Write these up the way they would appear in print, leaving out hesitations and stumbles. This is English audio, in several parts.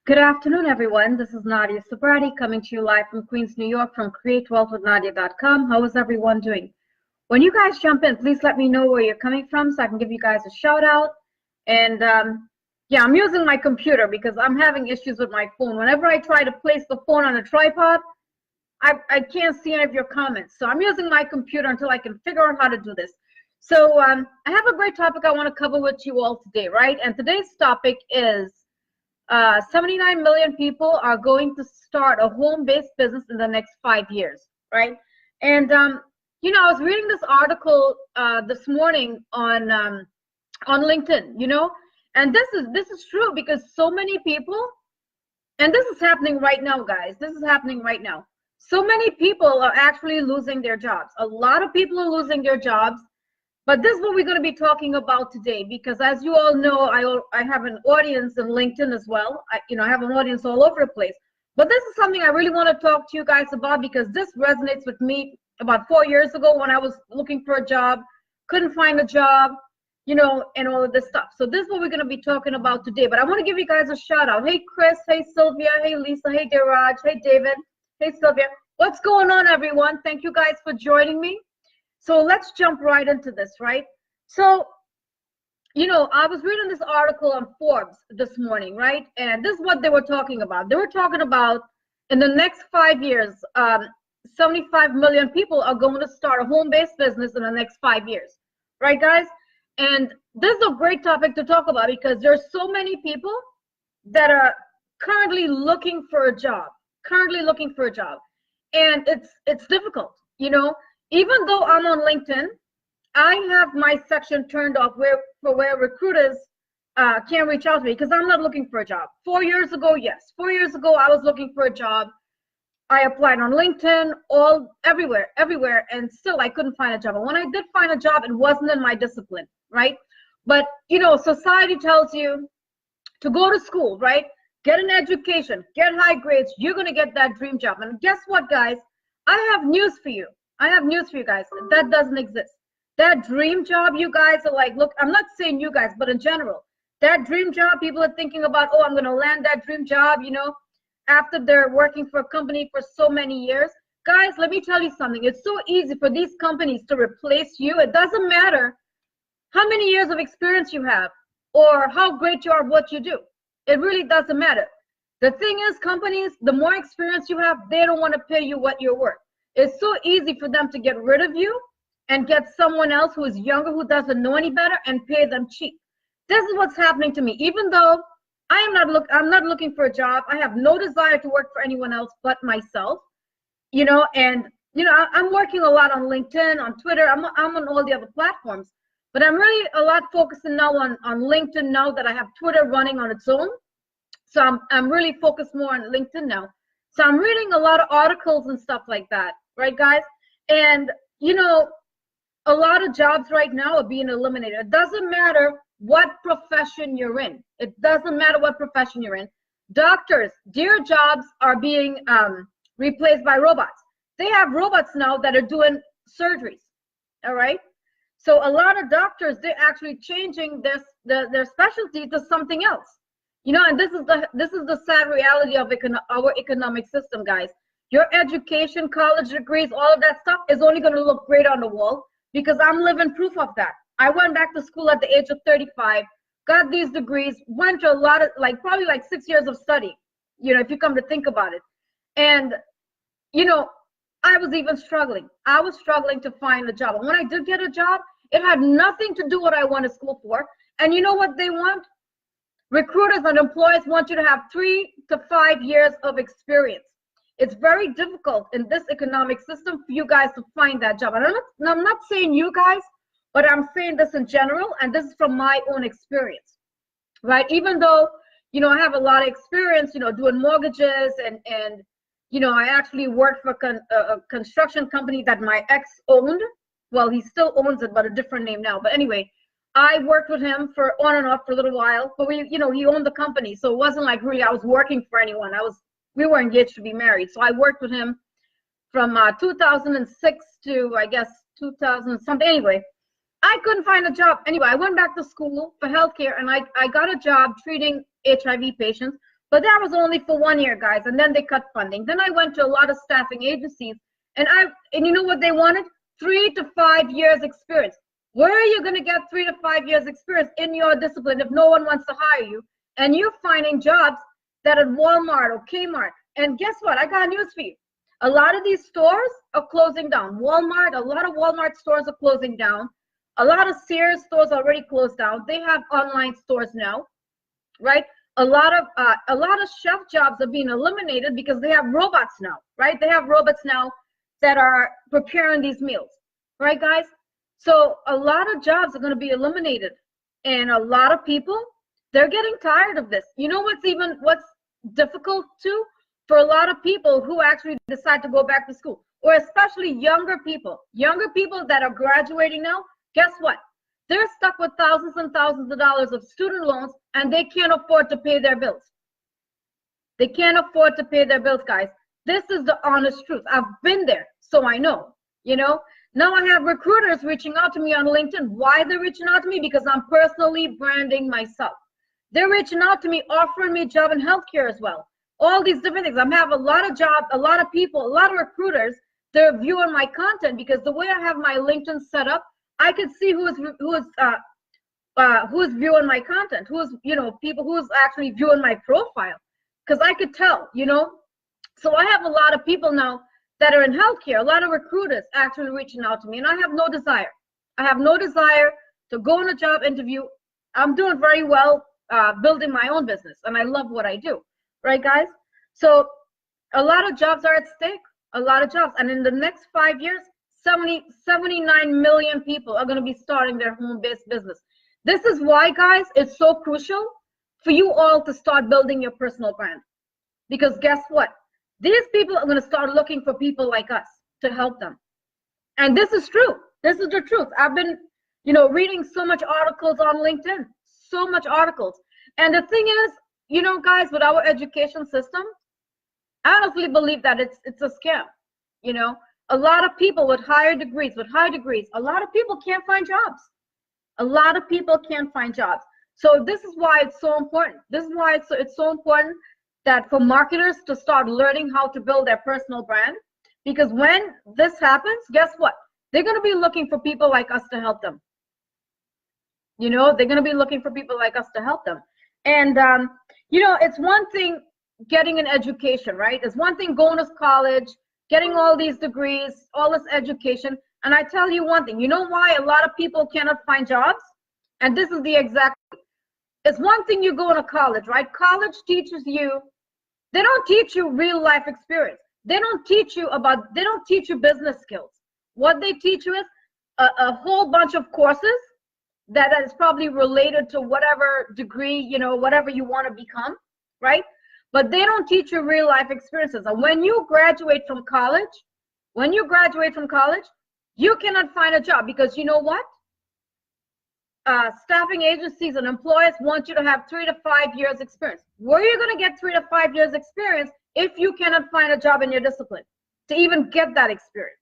Good afternoon, everyone. This is Nadia Sobrati coming to you live from Queens, New York from createwealthwithnadia.com. How is everyone doing? When you guys jump in, please let me know where you're coming from so I can give you guys a shout out. And yeah, I'm using my computer because I'm having issues with my phone. Whenever I try to place the phone on a tripod, I can't see any of your comments. So I'm using my computer until I can figure out how to do this. So I have a great topic I want to cover with you all today, right? And today's topic is 79 million people are going to start a home-based business in the next 5 years, right? And you know, I was reading this article this morning on LinkedIn, you know, and this is true because so many people, and this is happening right now, guys. This is happening right now. So many people are actually losing their jobs. A lot of people are losing their jobs. But this is what we're going to be talking about today, because as you all know, I have an audience in LinkedIn as well. I have an audience all over the place. But this is something I really want to talk to you guys about because this resonates with me about 4 years ago when I was looking for a job, couldn't find a job, you know, and all of this stuff. So this is what we're going to be talking about today. But I want to give you guys a shout out. Hey, Chris. Hey, Sylvia. Hey, Lisa. Hey, Deraj. Hey, David. Hey, Sylvia. What's going on, everyone? Thank you guys for joining me. So let's jump right into this, right? So, you know, I was reading this article on Forbes this morning, right? And this is what they were talking about. They were talking about in the next 5 years, 75 million people are going to start a home-based business in the next 5 years, right, guys? And this is a great topic to talk about because there's so many people that are currently looking for a job, and it's difficult, you know. Even though I'm on LinkedIn, I have my section turned off where recruiters can reach out to me because I'm not looking for a job. 4 years ago, yes. 4 years ago, I was looking for a job. I applied on LinkedIn, everywhere, and still I couldn't find a job. And when I did find a job, it wasn't in my discipline, right? But, you know, society tells you to go to school, right? Get an education, get high grades. You're going to get that dream job. And guess what, guys? I have news for you. Guys. That doesn't exist. That dream job, you guys are like, look, I'm not saying you guys, but in general, that dream job, people are thinking about, oh, I'm going to land that dream job, you know, after they're working for a company for so many years. Guys, let me tell you something. It's so easy for these companies to replace you. It doesn't matter how many years of experience you have or how great you are at what you do. It really doesn't matter. The thing is, companies, the more experience you have, they don't want to pay you what you're worth. It's so easy for them to get rid of you and get someone else who is younger, who doesn't know any better, and pay them cheap. This is what's happening to me. Even though I'm not looking for a job, I have no desire to work for anyone else but myself. You know, and you know, I'm working a lot on LinkedIn, on Twitter. I'm on all the other platforms, but I'm really a lot focusing now on LinkedIn now that I have Twitter running on its own. So I'm really focused more on LinkedIn now. So I'm reading a lot of articles and stuff like that, right, guys? And, you know, a lot of jobs right now are being eliminated. It doesn't matter what profession you're in. It doesn't matter what profession you're in. Doctors, their jobs are being replaced by robots. They have robots now that are doing surgeries, all right? So a lot of doctors, they're actually changing their specialty to something else. You know, and this is the sad reality of our economic system, guys. Your education, college degrees, all of that stuff is only going to look great on the wall because I'm living proof of that. I went back to school at the age of 35, got these degrees, went to a lot of, probably 6 years of study, you know, if you come to think about it. And, you know, I was even struggling. I was struggling to find a job. And when I did get a job, it had nothing to do with what I went to school for. And you know what they want? Recruiters and employers want you to have 3 to 5 years of experience. It's very difficult in this economic system for you guys to find that job. And I'm not saying you guys, but I'm saying this in general, and this is from my own experience, right? Even though, you know, I have a lot of experience, you know, doing mortgages and you know, I actually worked for a construction company that my ex owned. Well, he still owns it, but a different name now. But anyway, I worked with him for on and off for a little while, but you know, he owned the company. So it wasn't like really I was working for anyone. We were engaged to be married. So I worked with him from 2006 to, I guess, 2000 something. Anyway, I couldn't find a job. Anyway, I went back to school for healthcare and I got a job treating HIV patients, But that was only for 1 year, guys, and then they cut funding. Then I went to a lot of staffing agencies, and you know what they wanted? 3 to 5 years experience. Where are you going to get 3 to 5 years experience in your discipline if no one wants to hire you? And you're finding jobs that at Walmart or Kmart. And guess what? I got news for you. A lot of these stores are closing down. Walmart, a lot of Walmart stores are closing down. A lot of Sears stores already closed down. They have online stores now, right? A lot of chef jobs are being eliminated because they have robots now, right? They have robots now that are preparing these meals, right, guys? So a lot of jobs are going to be eliminated, and a lot of people, they're getting tired of this. You know what's difficult too? For a lot of people who actually decide to go back to school, or especially younger people that are graduating now, guess what? They're stuck with thousands and thousands of dollars of student loans, and they can't afford to pay their bills. They can't afford to pay their bills, guys. This is the honest truth. I've been there, so I know, you know. Now I have recruiters reaching out to me on LinkedIn. Why they're reaching out to me? Because I'm personally branding myself. They're reaching out to me, offering me a job in healthcare as well. All these different things. I have a lot of jobs, a lot of people, a lot of recruiters. They're viewing my content because the way I have my LinkedIn set up, I can see who's viewing my content, people who's actually viewing my profile, because I could tell, you know. So I have a lot of people now that are in healthcare, a lot of recruiters actually reaching out to me, and I have no desire. I have no desire to go on a job interview. I'm doing very well building my own business, and I love what I do, right, guys? So a lot of jobs are at stake, a lot of jobs, and in the next 5 years, 79 million people are going to be starting their home-based business. This is why, guys, it's so crucial for you all to start building your personal brand. Because guess what? These people are going to start looking for people like us to help them. And this is true. This is the truth. I've been, reading so much articles on LinkedIn, so much articles. And the thing is, guys, with our education system, I honestly believe that it's a scam. A lot of people with higher degrees, a lot of people can't find jobs. A lot of people can't find jobs. So this is why it's so important. This is why it's so important that for marketers to start learning how to build their personal brand. Because when this happens, guess what? They're going to be looking for people like us to help them. They're going to be looking for people like us to help them. And, it's one thing getting an education, right? It's one thing going to college, getting all these degrees, all this education. And I tell you one thing, you know why a lot of people cannot find jobs? And this is the exact, it's one thing you go to college, right? College teaches you, they don't teach you real life experience. They don't teach you business skills. What they teach you is a whole bunch of courses that is probably related to whatever degree, whatever you want to become, right? But they don't teach you real life experiences. And when you graduate from college, you cannot find a job because you know what? Staffing agencies and employers want you to have 3 to 5 years experience. Where are you going to get 3 to 5 years experience if you cannot find a job in your discipline to even get that experience?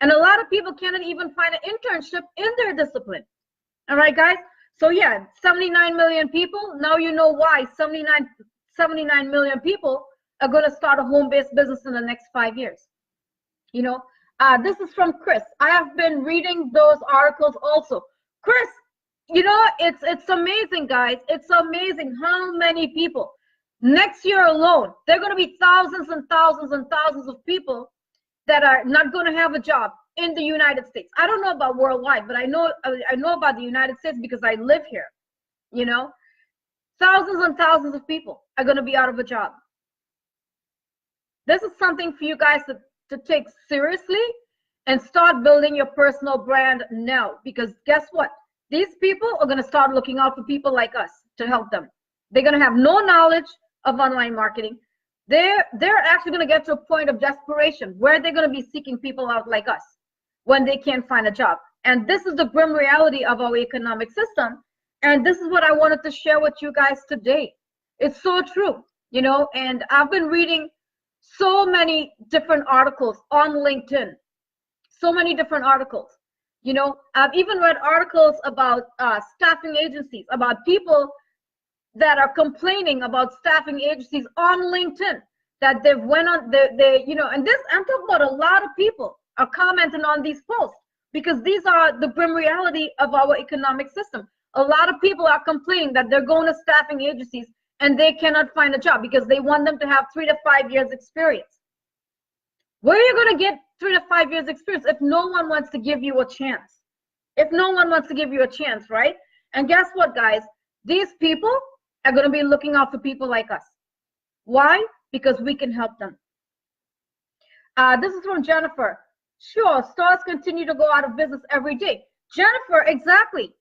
And a lot of people cannot even find an internship in their discipline. All right, guys? So yeah, 79 million people. Now you know why 79 million people are going to start a home-based business in the next 5 years. This is from Chris. I have been reading those articles also. Chris, it's amazing, guys. It's amazing how many people. Next year alone, there are going to be thousands and thousands and thousands of people that are not going to have a job in the United States. I don't know about worldwide, but I know about the United States because I live here. Thousands and thousands of people are going to be out of a job. This is something for you guys to take seriously and start building your personal brand now, because guess what? These people are going to start looking out for people like us to help them. They're going to have no knowledge of online marketing. They're actually going to get to a point of desperation where they're going to be seeking people out like us when they can't find a job. And this is the grim reality of our economic system. And this is what I wanted to share with you guys today. It's so true, and I've been reading so many different articles on LinkedIn, so many different articles. I've even read articles about staffing agencies, about people that are complaining about staffing agencies on LinkedIn, that they've went on, you know, and this, I'm talking about a lot of people are commenting on these posts because these are the grim reality of our economic system. A lot of people are complaining that they're going to staffing agencies and they cannot find a job because they want them to have 3 to 5 years experience. Where are you going to get 3 to 5 years experience if no one wants to give you a chance? If no one wants to give you a chance, right? And guess what, guys? These people are going to be looking out for people like us. Why? Because we can help them. This is from Jennifer. Sure, stores continue to go out of business every day. Jennifer, exactly.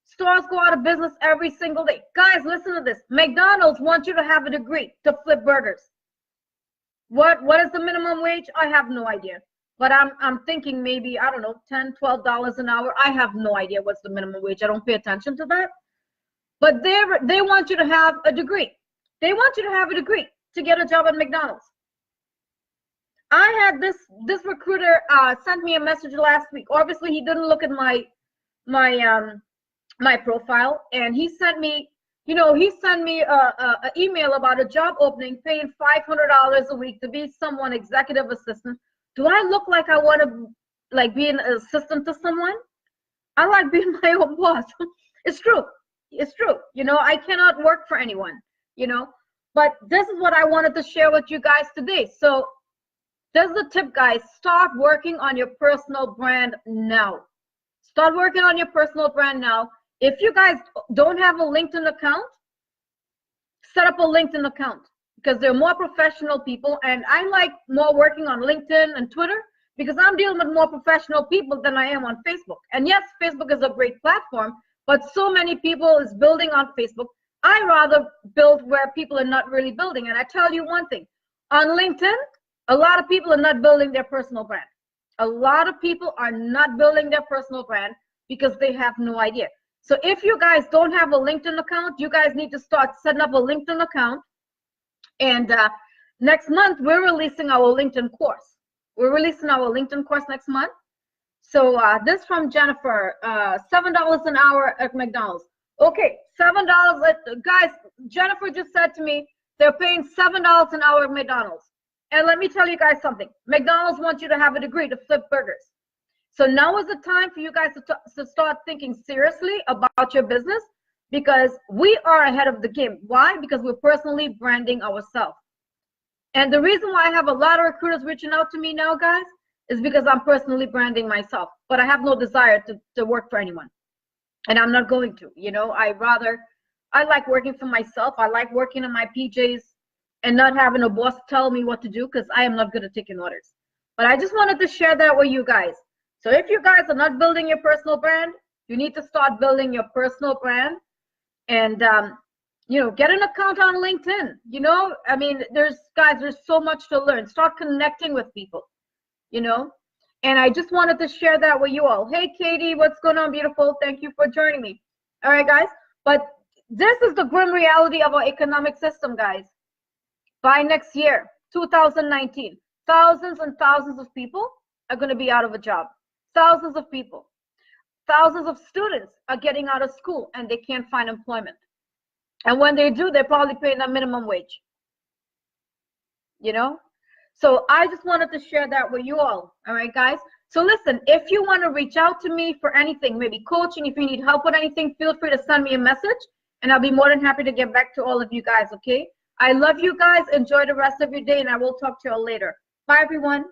Stores go out of business every single day. Guys, listen to this. McDonald's wants you to have a degree to flip burgers. What is the minimum wage? I have no idea. But I'm thinking maybe, I don't know, $10, $12 an hour. I have no idea what's the minimum wage. I don't pay attention to that. But they want you to have a degree. They want you to have a degree to get a job at McDonald's. I had this recruiter sent me a message last week. Obviously, he didn't look at my profile, and he sent me, you know, a email about a job opening paying $500 a week to be someone executive assistant. Do I look like I want to like be an assistant to someone? I like being my own boss. It's true. You know, I cannot work for anyone, you know, but this is what I wanted to share with you guys today. So this is the tip, guys. Start working on your personal brand now. Start working on your personal brand now. If you guys don't have a LinkedIn account, set up a LinkedIn account because they're more professional people. And I like more working on LinkedIn and Twitter because I'm dealing with more professional people than I am on Facebook. And yes, Facebook is a great platform, but so many people is building on Facebook. I rather build where people are not really building. And I tell you one thing, on LinkedIn, a lot of people are not building their personal brand. A lot of people are not building their personal brand because they have no idea. So if you guys don't have a LinkedIn account, you guys need to start setting up a LinkedIn account. And next month, we're releasing our LinkedIn course. We're releasing our LinkedIn course next month. So this from Jennifer, $7 an hour at McDonald's. Okay, $7, guys, Jennifer just said to me, they're paying $7 an hour at McDonald's. And let me tell you guys something. McDonald's wants you to have a degree to flip burgers. So now is the time for you guys to start thinking seriously about your business because we are ahead of the game. Why? Because we're personally branding ourselves. And the reason why I have a lot of recruiters reaching out to me now, guys, is because I'm personally branding myself. But I have no desire to work for anyone. And I'm not going to. You know, I like working for myself. I like working in my PJs and not having a boss tell me what to do because I am not good at taking orders. But I just wanted to share that with you guys. So if you guys are not building your personal brand, you need to start building your personal brand and, you know, get an account on LinkedIn. You know, I mean, there's so much to learn. Start connecting with people, you know, and I just wanted to share that with you all. Hey, Katie, what's going on, beautiful? Thank you for joining me. All right, guys. But this is the grim reality of our economic system, guys. By next year, 2019, thousands and thousands of people are going to be out of a job. Thousands of people, thousands of students are getting out of school and they can't find employment. And when they do, they're probably paying a minimum wage. You know? So I just wanted to share that with you all. All right, guys? So listen, if you want to reach out to me for anything, maybe coaching, if you need help with anything, feel free to send me a message and I'll be more than happy to get back to all of you guys, okay? I love you guys. Enjoy the rest of your day and I will talk to you all later. Bye, everyone.